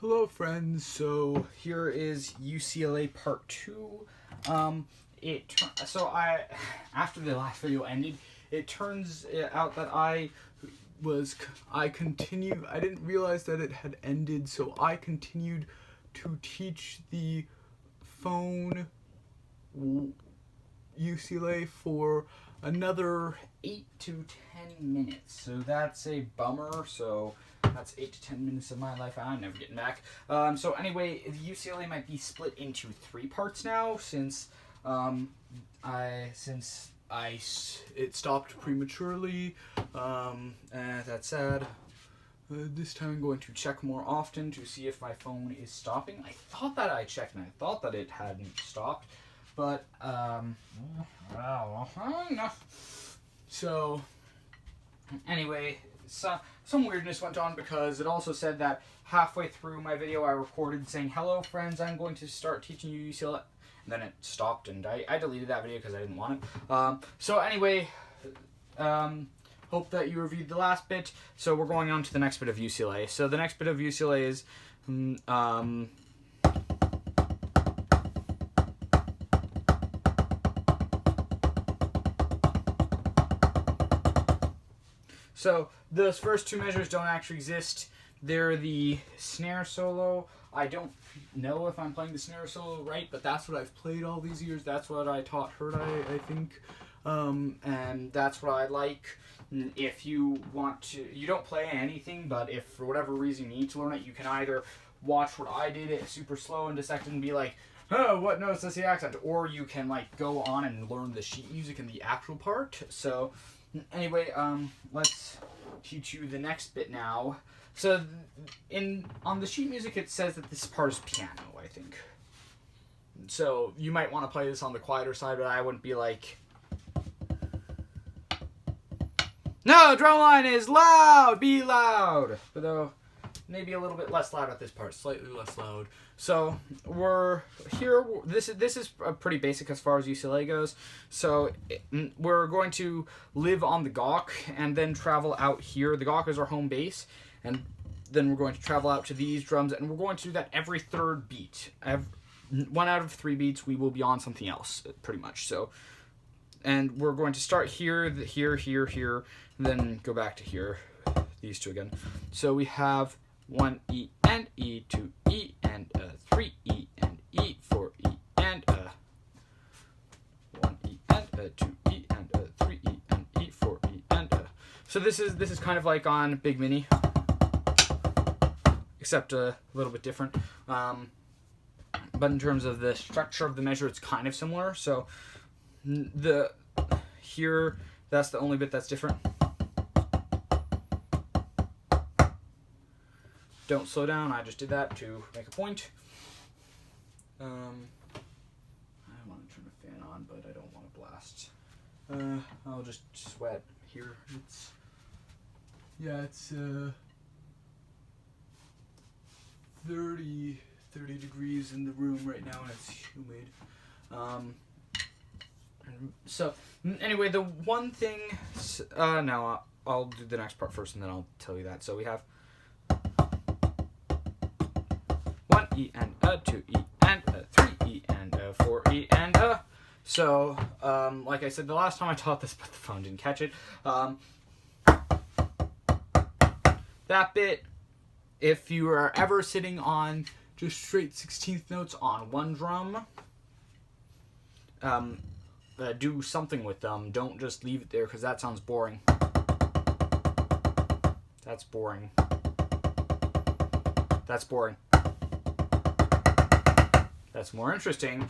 Hello friends, so here is UCLA part 2. After the last video ended, it turns out that I didn't realize that it had ended, so I continued to teach the phone UCLA for another 8 to 10 minutes. So that's a bummer, so that's 8 to 10 minutes of my life I'm never getting back. So anyway, the UCLA might be split into 3 parts now since it stopped prematurely, and that's sad. This time I'm going to check more often to see if my phone is stopping. I thought that I checked and I thought that it hadn't stopped, but so anyway, some weirdness went on because it also said that halfway through my video I recorded saying, "Hello friends, I'm going to start teaching you UCLA," and then it stopped, and I deleted that video because I didn't want it. So anyway, hope that you reviewed the last bit. So we're going on to the next bit of UCLA. So the next bit of UCLA is so those first 2 measures don't actually exist. They're the snare solo. I don't know if I'm playing the snare solo right, but that's what I've played all these years. That's what I taught Hurt, I think. And that's what I like. If you want to, you don't play anything, but if for whatever reason you need to learn it, you can either watch what I did it super slow and dissect it and be like, "Oh, what notes does the accent?" Or you can like go on and learn the sheet music and the actual part. So anyway, let's teach you the next bit now. So on the sheet music it says that this part is piano, I think. So you might want to play this on the quieter side, but I wouldn't be like, "No, drum line is loud, be loud." But though maybe a little bit less loud at this part, slightly less loud. So we're here. This is pretty basic as far as UCLA goes. So we're going to live on the Gawk and then travel out here. The Gawk is our home base, and then we're going to travel out to these drums, and we're going to do that every 3rd beat. 1 out of 3 beats, we will be on something else, pretty much. So, and we're going to start here, here, then go back to here. These 2 again. So we have 1 E and E, 2 E and 3 E and E, 4 E and 1 E and 2 E and 3 E and E, 4 E and So this is kind of like on Big Mini, except a little bit different. But in terms of the structure of the measure, it's kind of similar. So here, that's the only bit that's different. Don't slow down, I just did that to make a point. I want to turn the fan on, but I don't want to blast. I'll just sweat here. It's 30 degrees in the room right now, and it's humid. So anyway, the one thing, no, I'll do the next part first and then I'll tell you that. So we have 1 E and 2 E and 3 E and 4 E and So, like I said the last time I taught this, but the phone didn't catch it. That bit, if you are ever sitting on just straight 16th notes on one drum, do something with them. Don't just leave it there, because that sounds boring. That's boring. That's boring. That's more interesting.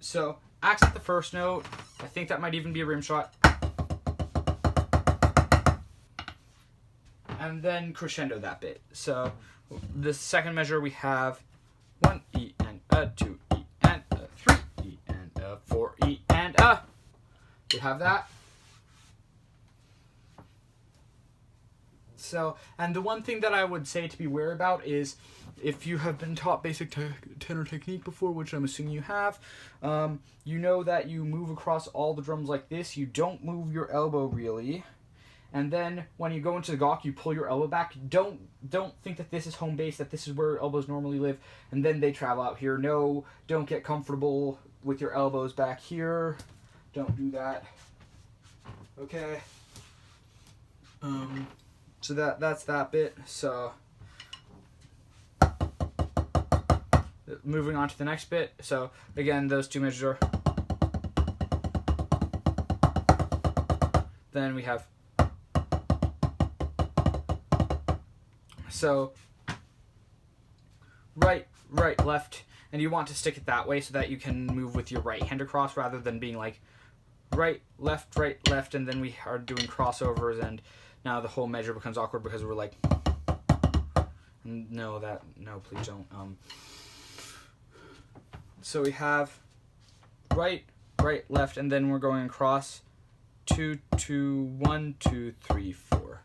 So accent the first note. I think that might even be a rim shot. And then crescendo that bit. So the second measure we have 1 E and 2 E and 3 E and 4 E and you have that. So, and the one thing that I would say to be aware about is, if you have been taught basic tenor technique before, which I'm assuming you have, you know that you move across all the drums like this. You don't move your elbow really, And then when you go into the gawk, you pull your elbow back. Don't think that this is home base, that this is where elbows normally live, and then they travel out here. No, don't get comfortable with your elbows back here. Don't do that. Okay. So that's that bit. So moving on to the next bit. So again, those two measures are. Then we have. So right, left, and you want to stick it that way so that you can move with your right hand across rather than being like right, left, and then we are doing crossovers, and now the whole measure becomes awkward because we're like, no, please don't. So we have right, left, and then we're going across 2, 2, 1, 2, 3, 4.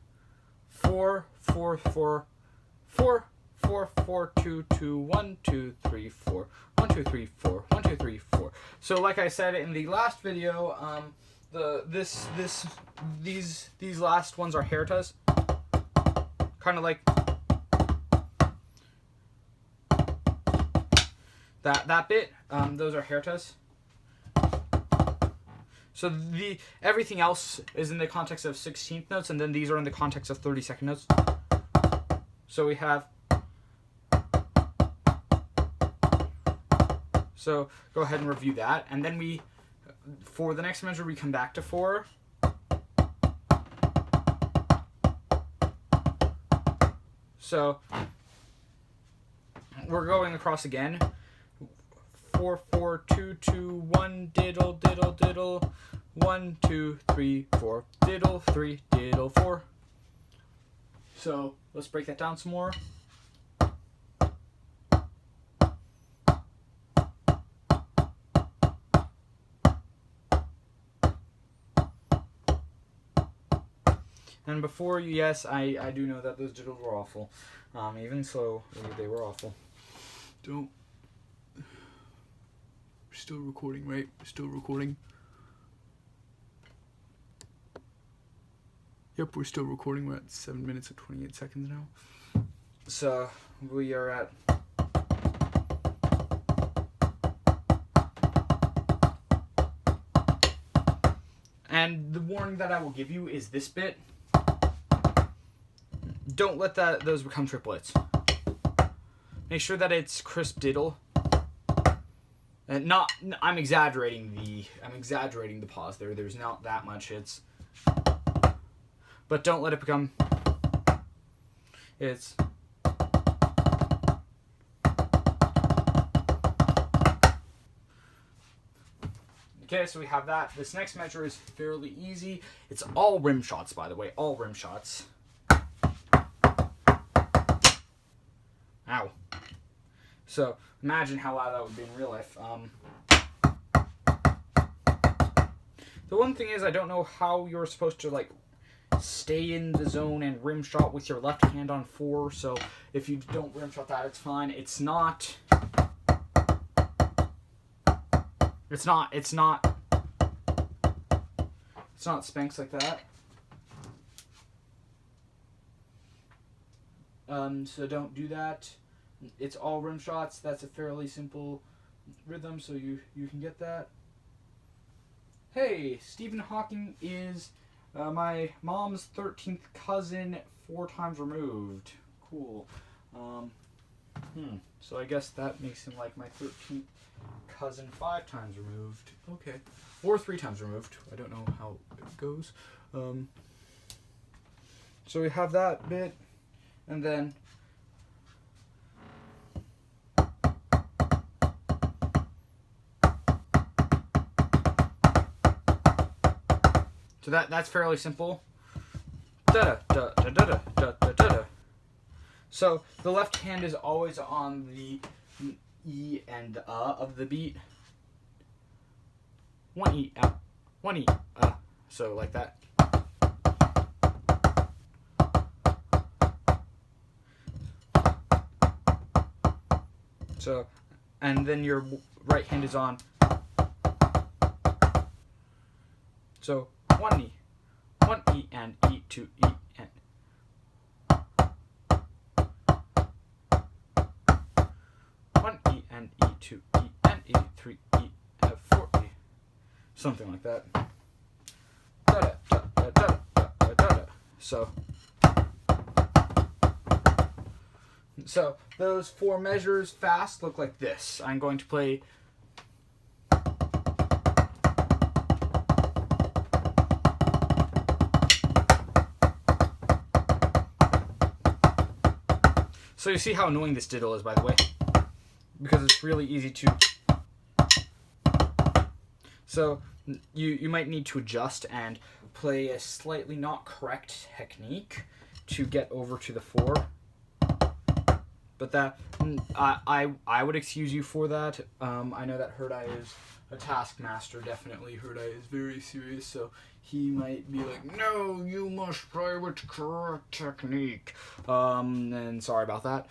4, 4, 4, 4, 4, 4, 2, 2, 1, 2, 3, 4. 1, 2, 3, 4. 1, 2, 3, 4. So like I said in the last video, these last ones are hairtas. Kind of like that bit. Those are hairtas. So everything else is in the context of 16th notes, and then these are in the context of 32nd notes. So we have. So go ahead and review that, and then for the next measure, we come back to 4. So we're going across again. 4, 4, 2, 2, 1, diddle, diddle, diddle. 1, 2, 3, 4, diddle, 3, diddle, 4. So let's break that down some more. And before, yes, I do know that those diddles were awful. Even so, they were awful. We're still recording, right? We're still recording. Yep, we're still recording. We're at 7 minutes and 28 seconds now. So, we are at... And the warning that I will give you is this bit. Don't let those become triplets. Make sure that it's crisp diddle. And I'm exaggerating the pause there. There's not that much. But don't let it become. It's. Okay, so we have that. This next measure is fairly easy. It's all rim shots, by the way. All rim shots. Ow. So, imagine how loud that would be in real life. The one thing is, I don't know how you're supposed to, like, stay in the zone and rim shot with your left hand on 4, so if you don't rim shot that, it's fine. It's not Spanx like that. So don't do that. It's all rim shots. That's a fairly simple rhythm, so you can get that. Hey, Stephen Hawking is my mom's 13th cousin 4 times removed. Cool. So I guess that makes him like my 13th cousin 5 times removed. Okay. Or 3 times removed. I don't know how it goes. So we have that bit, and then so that's fairly simple. Da da da da da da da da. So the left hand is always on the E and of the beat. 1 E, 1 E, so like that. So, and then your right hand is on. So 1 E, 1 E and E, 2 E and 1 E and E, 2 E and E, 3 E, F, 4 E. Something like that. Da da da da da da da da. So those 4 measures fast look like this. I'm going to play. So you see how annoying this diddle is, by the way, because it's really easy to. So you might need to adjust and play a slightly not correct technique to get over to the 4. But that I would excuse you for that. I know that Herdai is a taskmaster. Definitely, Herdai is very serious, so he might be like, "No, you must play with correct technique." And sorry about that.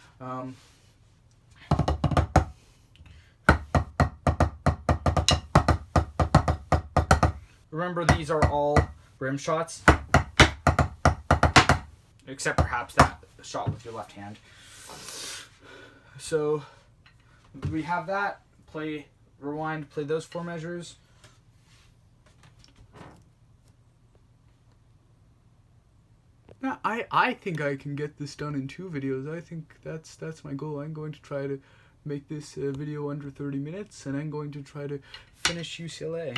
Remember, these are all rim shots, except perhaps that shot with your left hand. So we have that. Play, rewind, play those 4 measures. Now, I think I can get this done in 2 videos. I think that's my goal. I'm going to try to make this video under 30 minutes, and I'm going to try to finish UCLA.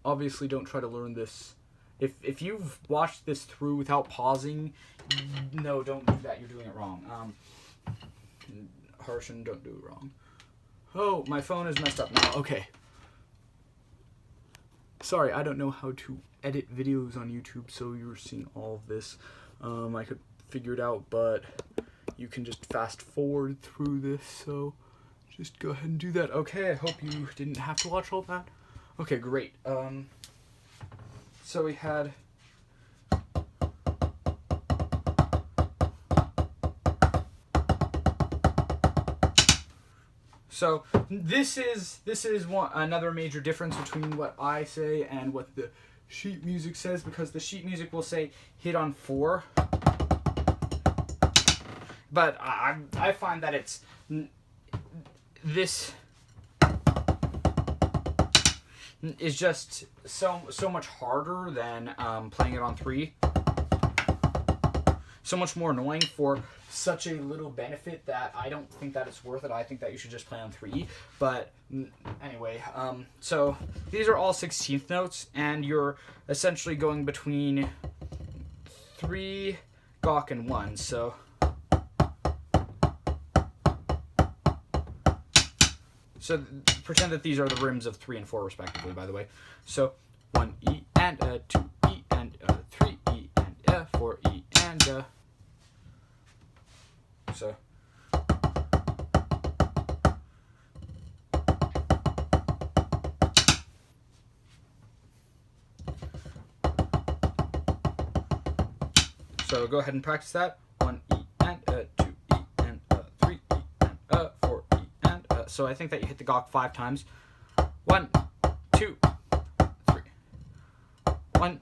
Obviously, don't try to learn this. If you've watched this through without pausing, no, don't do that. You're doing it wrong. Harshan, don't do it wrong. Oh, my phone is messed up now. Okay. Sorry, I don't know how to edit videos on YouTube, so you're seeing all of this. I could figure it out, but you can just fast forward through this, so just go ahead and do that. Okay, I hope you didn't have to watch all that. Okay, great. So we had. So this is another major difference between what I say and what the sheet music says, because the sheet music will say hit on 4, but I find that it's this is just so much harder than playing it on 3. So much more annoying for such a little benefit that I don't think that it's worth it. I think that you should just play on 3. But anyway, so these are all 16th notes, and you're essentially going between 3, Gauck, and 1. So pretend that these are the rims of 3 and 4 respectively, by the way. So 1 E and 2 E and 3 E and 4 E and so go ahead and practice that. 1 E and 2 E and 3 E and 4 E and so I think that you hit the Gauck 5 times. 1, 2, 3. 1,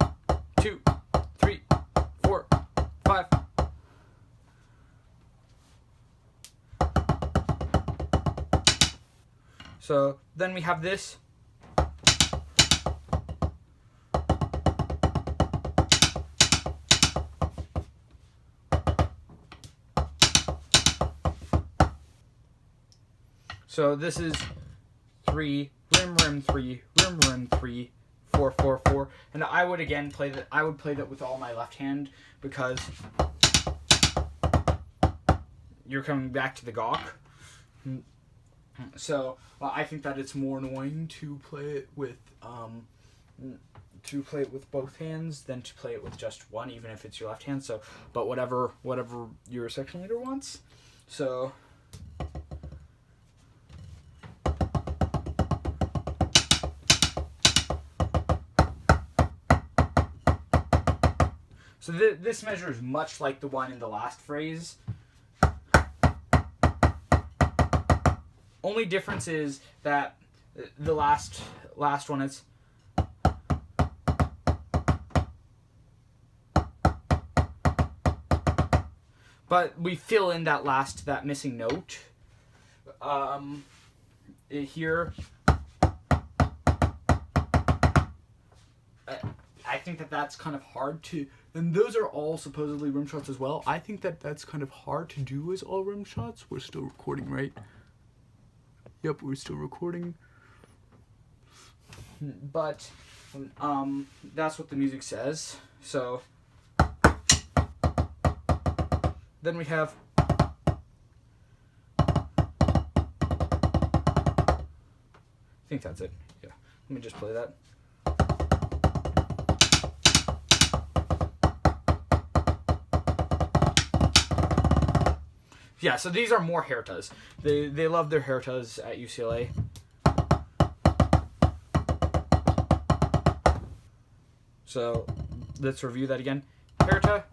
2, 3, 4, 5. So then we have this. So this is 3, rim, rim, 3, rim, rim, 3, 4, 4, 4. And I would again play that. I would play that with all my left hand, because you're coming back to the Gauck. So I think that it's more annoying to play it with both hands than to play it with just one, even if it's your left hand. So, but whatever your section leader wants. So. So this measure is much like the one in the last phrase. Only difference is that the last one is but we fill in that missing note here. I think that's kind of hard to, and those are all supposedly rim shots as well. I think that's kind of hard to do as all rim shots. We're still recording, right? Yep, we're still recording. But that's what the music says. So then we have I think that's it. Yeah. Let me just play that. Yeah, so these are more hertas. They love their hertas at UCLA. So let's review that again. Herta,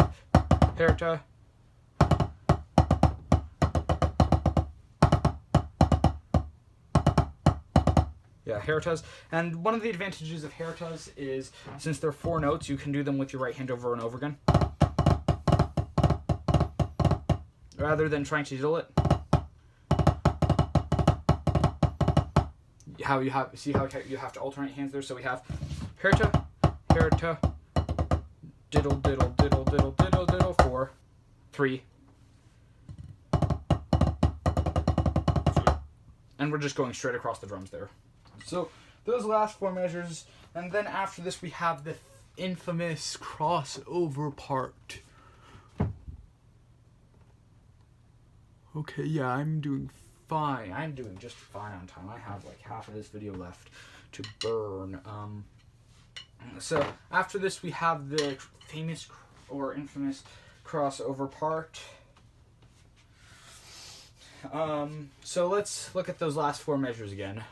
herta. Yeah, hertas. And one of the advantages of hertas is, since they're 4 notes, you can do them with your right hand over and over again, rather than trying to diddle it. How you have to alternate hands there. So we have herta, herta, diddle, diddle, diddle, diddle, diddle, diddle, 4, 3. And we're just going straight across the drums there. So those last 4 measures, and then after this we have the infamous crossover part. Okay, yeah, I'm doing fine. I'm doing just fine on time. I have like half of this video left to burn. So after this we have the famous or infamous crossover part. So let's look at those last 4 measures again.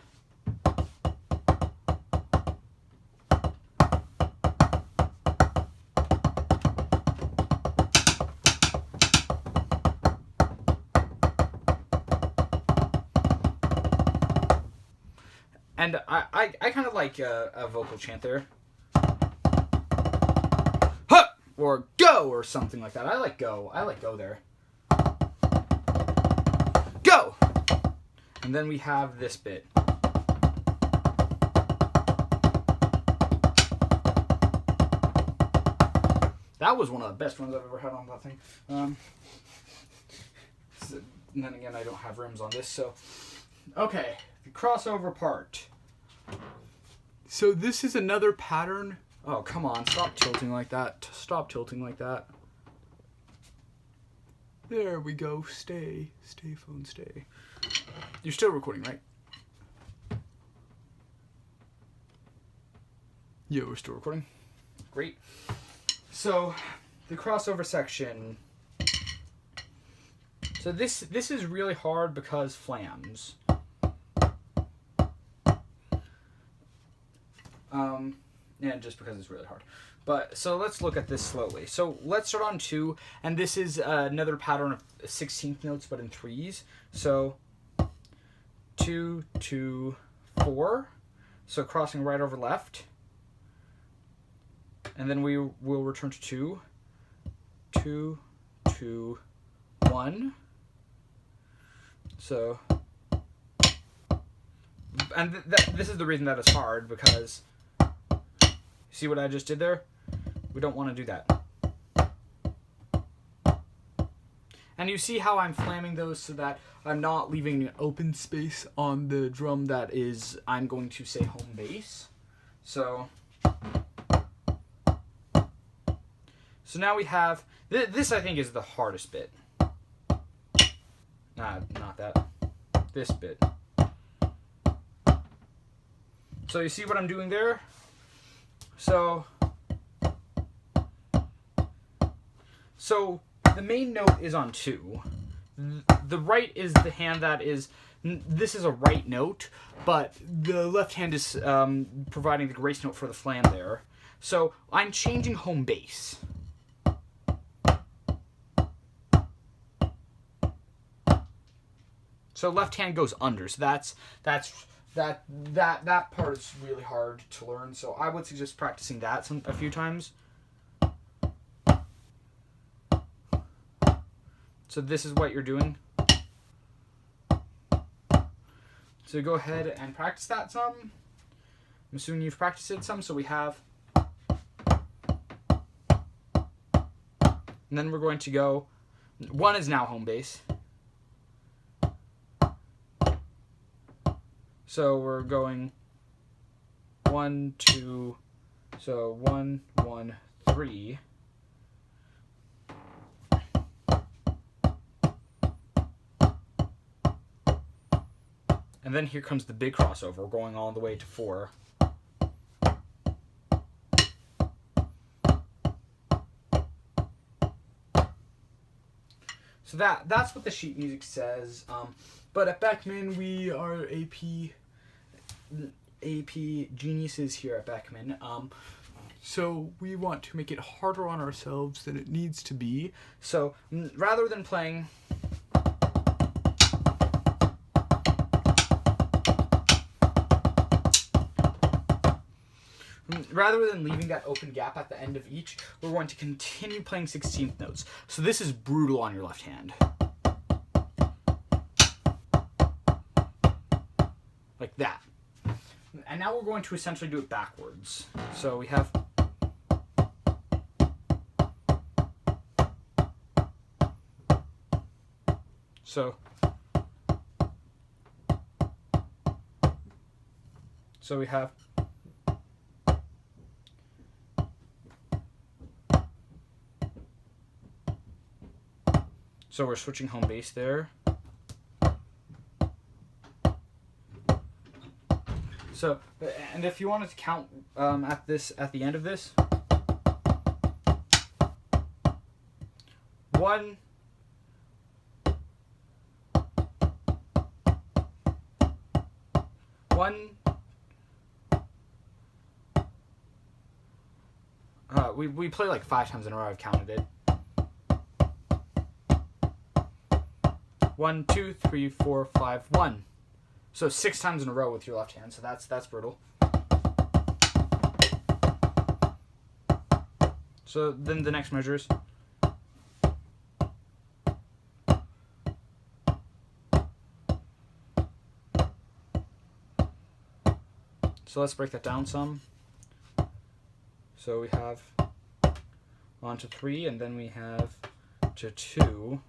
And I kind of like a vocal chant there. Huh! Or go! Or something like that. I like go. I like go there. Go! And then we have this bit. That was one of the best ones I've ever had on that thing. And then again, I don't have rims on this, so... Okay, the crossover part. So this is another pattern. Oh, come on, stop tilting like that. Stop tilting like that. There we go. Stay, phone, stay. You're still recording, right? Yeah, we're still recording. Great. So, the crossover section. So this is really hard because flams. And just because it's really hard. But, so let's look at this slowly. So let's start on 2, and this is another pattern of 16th notes, but in 3s. So 2, 2, 4. So crossing right over left. And then we will return to 2, 2, 2, 1. So, and this is the reason that it's hard, because see what I just did there? We don't want to do that. And you see how I'm flamming those so that I'm not leaving an open space on the drum that is, I'm going to say, home base. So now we have, this I think is the hardest bit. Not that. This bit. So you see what I'm doing there? So the main note is on 2. The right is the hand that is, this is a right note, but the left hand is providing the grace note for the flam there. So I'm changing home base. So left hand goes under. So that part is really hard to learn. So I would suggest practicing that a few times. So this is what you're doing. So go ahead and practice that some. I'm assuming you've practiced it some, so we have. And then we're going to go, 1 is now home base. So we're going 1, 2, so 1, 1, 3. And then here comes the big crossover. We're going all the way to 4. So that's what the sheet music says. But at Beckman, we are AP geniuses here at Beckman. So we want to make it harder on ourselves than it needs to be. So rather than playing... Rather than leaving that open gap at the end of each, we're going to continue playing 16th notes. So this is brutal on your left hand. Like that. And now we're going to essentially do it backwards. So we have... So we have... So we're switching home base there. So, and if you wanted to count at the end of this, 1, 1. We play like 5 times in a row. I've counted it. 1, 2, 3, 4, 5, 1. So 6 times in a row with your left hand. So that's brutal. So then the next measure is. So let's break that down some. So we have 1 to 3, and then we have to 2.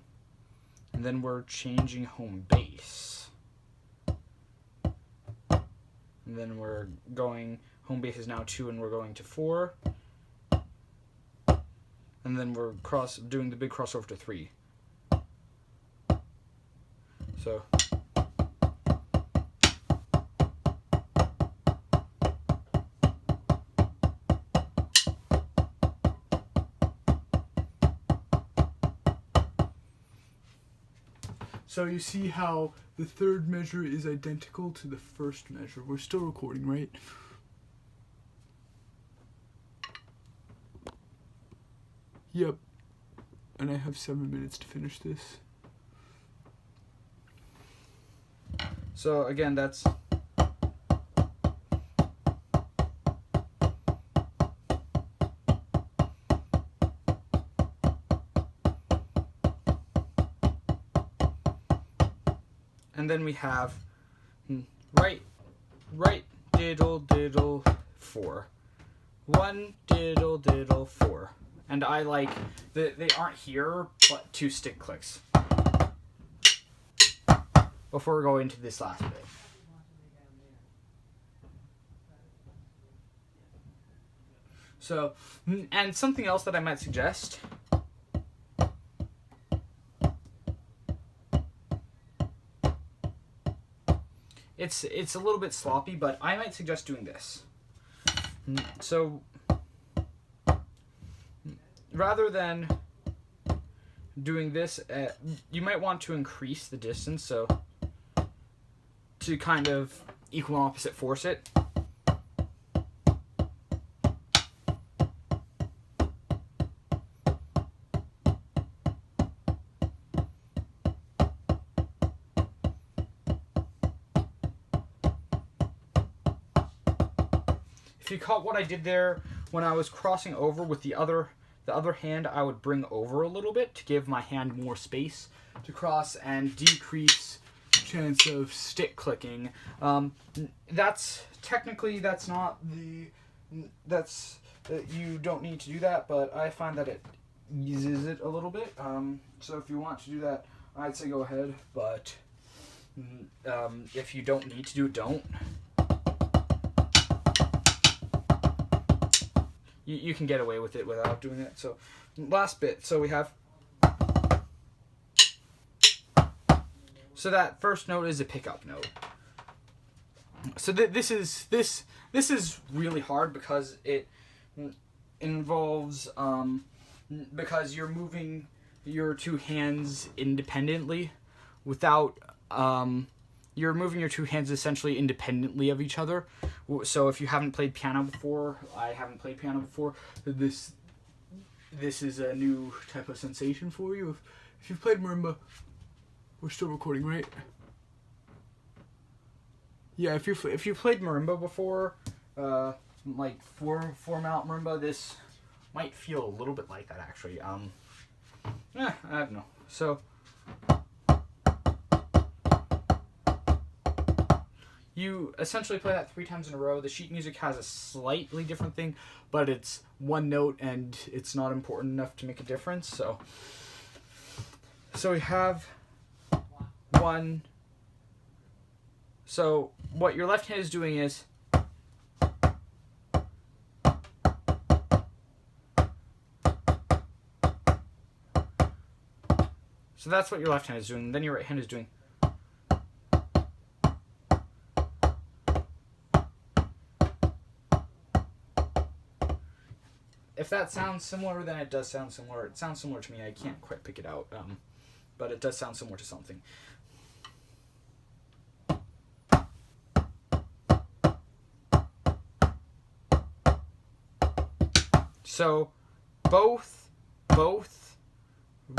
And then we're changing home base. And then we're going, home base is now 2 and we're going to 4. And then we're doing the big crossover to 3. So. So you see how the third measure is identical to the first measure. We're still recording, right? Yep. And I have 7 minutes to finish this. So again, that's... And then we have right, diddle, diddle, 4. 1, diddle, diddle, 4. And I like, they aren't here, but 2 stick clicks. Before we go into this last bit. So, and something else that I might suggest... It's a little bit sloppy, but I might suggest doing this. So, rather than doing this, you might want to increase the distance, so to kind of equal and opposite force it. If you caught what I did there when I was crossing over with the other The other hand I would bring over a little bit to give my hand more space to cross and decrease chance of stick clicking. That's not the you don't need to do that, but I find that it eases it a little bit. So if you want to do that, I'd say go ahead, but if you don't need to do it, don't. You can get away with it without doing it. So last bit, so we have, so that first note is a pickup note. So this is really hard because it involves because you're moving your two hands independently without you're moving your two hands essentially independently of each other. So if you haven't played piano before, I haven't played piano before, this is a new type of sensation for you. If you've played marimba, we're still recording, right? Yeah, if you played marimba before, like four mount marimba, this might feel a little bit like that actually. I don't know. So you essentially play that 3 times in a row. The sheet music has a slightly different thing, but it's one note and it's not important enough to make a difference. So we have one. So what your left hand is doing is so that's what your left hand is doing. Then your right hand is doing. If that sounds similar, then it does sound similar. It sounds similar to me. I can't quite pick it out, but it does sound similar to something. So both,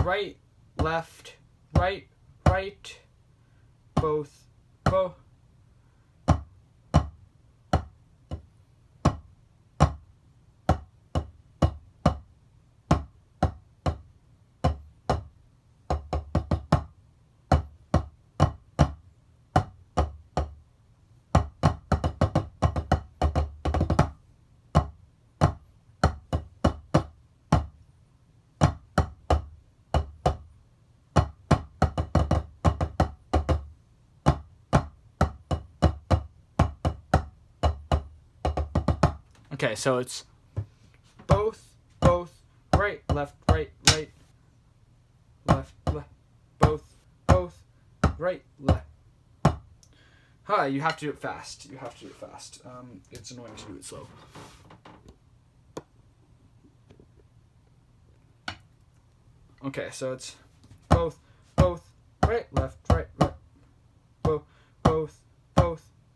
right, left, right, both. Okay, so it's both, right, left, left, both, right, left. Hi, you have to do it fast. It's annoying to do it slow. Okay, so it's both, right, left, both,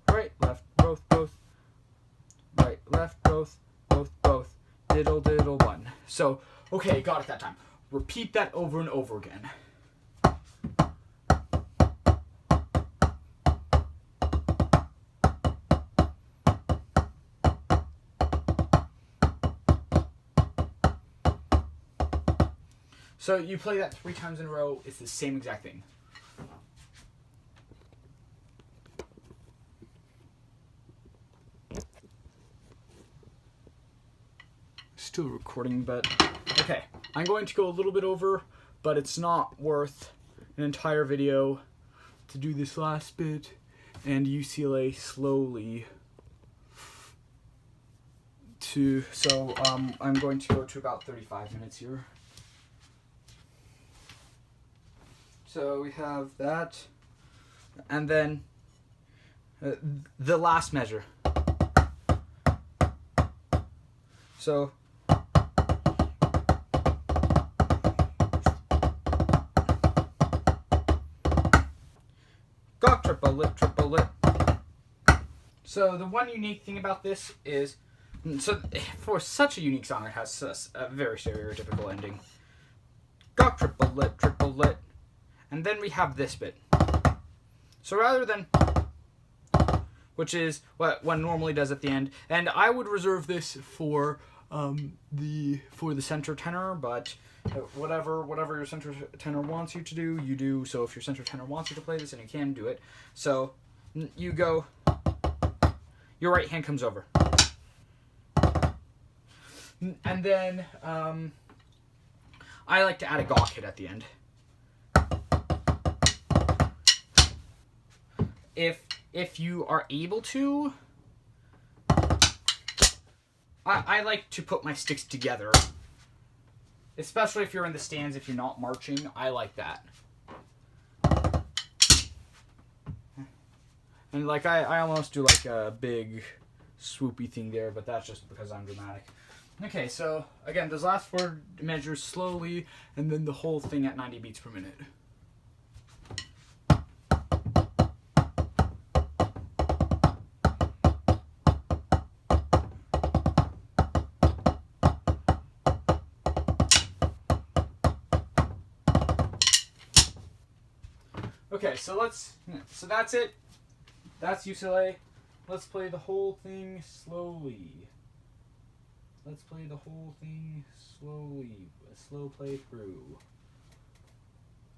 right, left, both. Right, left, both, diddle, one. So, okay, got it that time. Repeat that over and over again. So you play that 3 times in a row, it's the same exact thing. Still recording, but okay. I'm going to go a little bit over, but it's not worth an entire video to do this last bit and UCLA slowly. So I'm going to go to about 35 minutes here. So we have that, and then the last measure. So got triplet. So the one unique thing about this is, so for such a unique song, it has a very stereotypical ending. Got triplet. And then we have this bit. So rather than, which is what one normally does at the end, and I would reserve this for for the center tenor, but whatever your center tenor wants you to do, you do. So if your center tenor wants you to play this, and you can do it. So you go, your right hand comes over, and then I like to add a gawk hit at the end. If you are able to, I like to put my sticks together, especially if you're in the stands. If you're not marching, I like that. And like I almost do like a big swoopy thing there, but that's just because I'm dramatic. Okay, so again, those last 4 measures slowly, and then the whole thing at 90 beats per minute. Okay, so that's it. That's UCLA. Let's play the whole thing slowly. Let's play the whole thing slowly. A slow play through.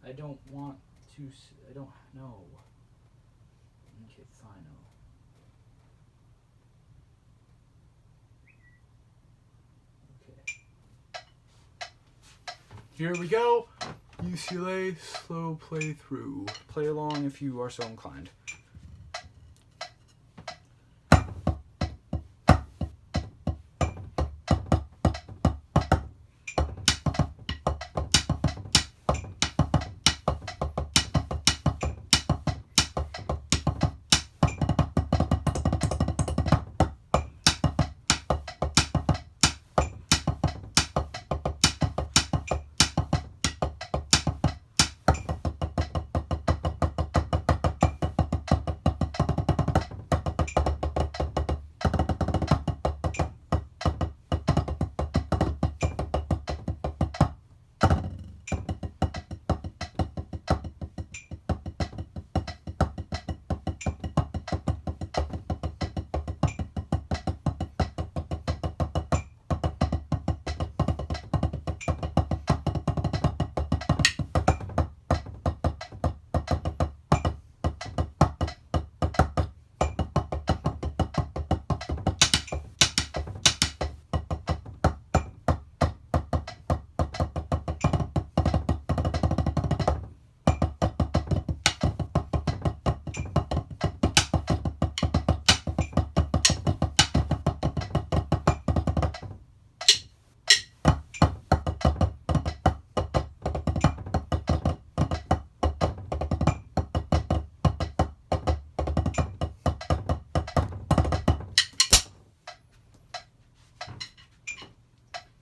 I don't know. Okay, final. Okay. Here we go. UCLA slow play through. Play along if you are so inclined.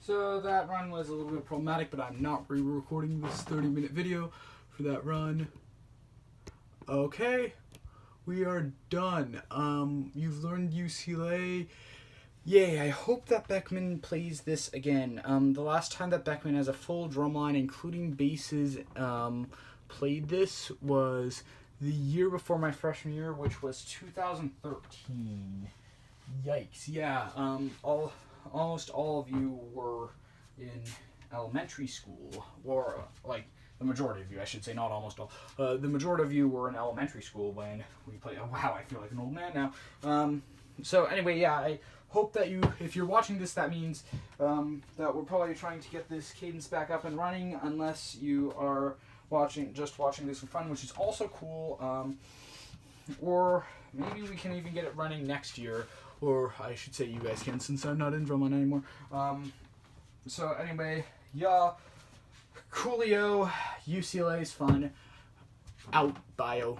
So that run was a little bit problematic, but I'm not re-recording this 30-minute video for that run. Okay, we are done. You've learned UCLA. Yay, I hope that Beckman plays this again. The last time that Beckman has a full drum line, including basses, played this was the year before my freshman year, which was 2013. Yikes, yeah, almost all of you were in elementary school, or like the majority of you, I should say, not almost all. The majority of you were in elementary school when we played. Oh, wow, I feel like an old man now. So anyway, yeah, I hope that if you're watching this, that means that we're probably trying to get this cadence back up and running, unless you are just watching this for fun, which is also cool. Or maybe we can even get it running next year. Or I should say you guys can, since I'm not in drumline anymore. So anyway, yeah, coolio, UCLA's fun, out, bio.